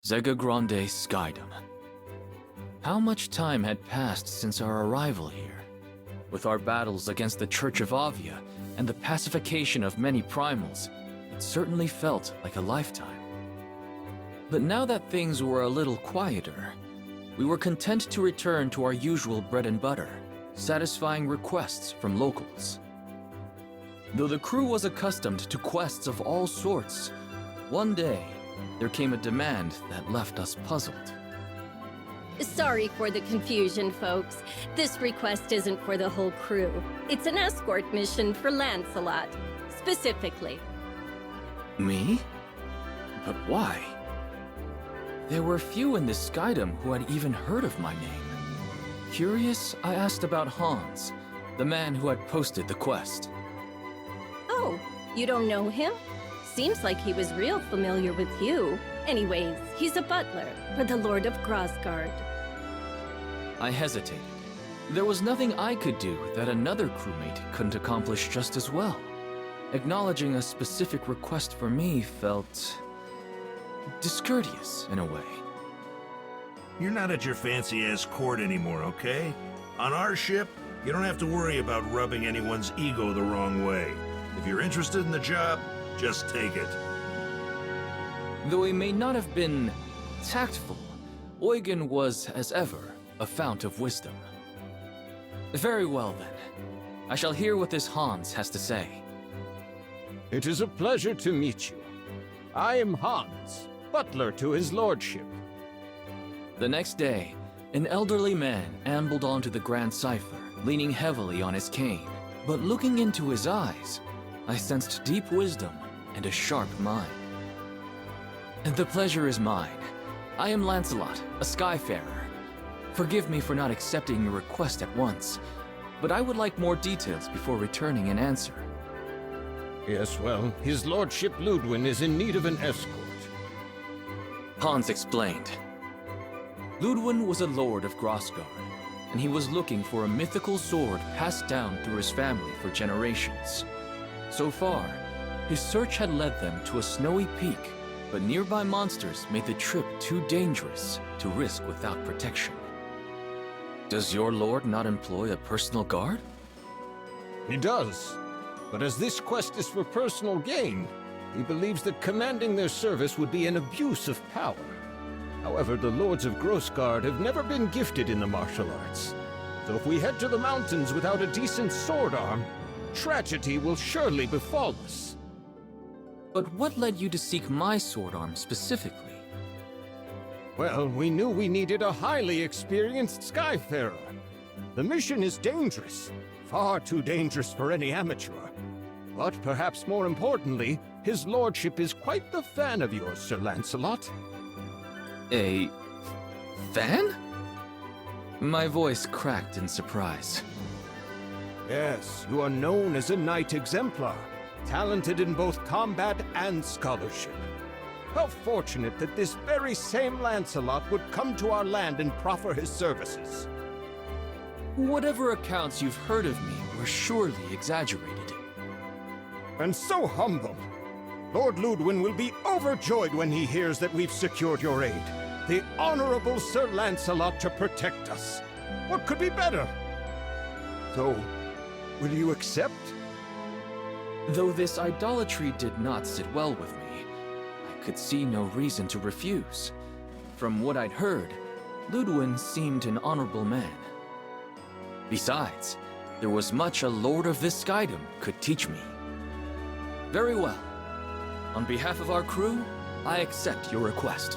Zega Grande Skydom. How much time had passed since our arrival here? With our battles against the Church of Avia and the pacification of many primals, it certainly felt like a lifetime. But now that things were a little quieter, we were content to return to our usual bread and butter, satisfying requests from locals. Though the crew was accustomed to quests of all sorts, one day, there came a demand that left us puzzled. Sorry for the confusion, folks. This request isn't for the whole crew. It's an escort mission for Lancelot, specifically. Me? But why? There were few in this Skydom who had even heard of my name. Curious, I asked about Hans, the man who had posted the quest. Oh, you don't know him? Seems like he was real familiar with you. Anyways, he's a butler for the Lord of Grosgard. I hesitated. There was nothing I could do that another crewmate couldn't accomplish just as well. Acknowledging a specific request for me felt discourteous in a way. You're not at your fancy-ass court anymore, okay? On our ship, you don't have to worry about rubbing anyone's ego the wrong way. If you're interested in the job, just take it. Though he may not have been tactful, Eugen was, as ever, a fount of wisdom. Very well then. I shall hear what this Hans has to say. It is a pleasure to meet you. I am Hans, butler to his lordship. The next day, an elderly man ambled onto the Grand Cipher, leaning heavily on his cane. But looking into his eyes, I sensed deep wisdom and a sharp mind. The pleasure is mine. I am Lancelot, a Skyfarer. Forgive me for not accepting your request at once, but I would like more details before returning an answer. Yes, well, his lordship Ludwin is in need of an escort. Hans explained. Ludwin was a lord of Grosgard, and he was looking for a mythical sword passed down through his family for generations. So far, his search had led them to a snowy peak, but nearby monsters made the trip too dangerous to risk without protection. Does your lord not employ a personal guard? He does, but as this quest is for personal gain, he believes that commanding their service would be an abuse of power. However, the lords of Grosgard have never been gifted in the martial arts, so if we head to the mountains without a decent sword arm, tragedy will surely befall us. But what led you to seek my sword arm specifically? Well, we knew we needed a highly experienced Skyfarer. The mission is dangerous, far too dangerous for any amateur. But perhaps more importantly, his lordship is quite the fan of yours, Sir Lancelot. A fan? My voice cracked in surprise. Yes, you are known as a knight exemplar, talented in both combat and scholarship. How fortunate that this very same Lancelot would come to our land and proffer his services. Whatever accounts you've heard of me were surely exaggerated. And so humble. Lord Ludwin will be overjoyed when he hears that we've secured your aid. The Honorable Sir Lancelot to protect us. What could be better? So, will you accept? Though this idolatry did not sit well with me, I could see no reason to refuse. From what I'd heard, Ludwin seemed an honorable man. Besides, there was much a lord of this Skydom could teach me. Very well. On behalf of our crew, I accept your request.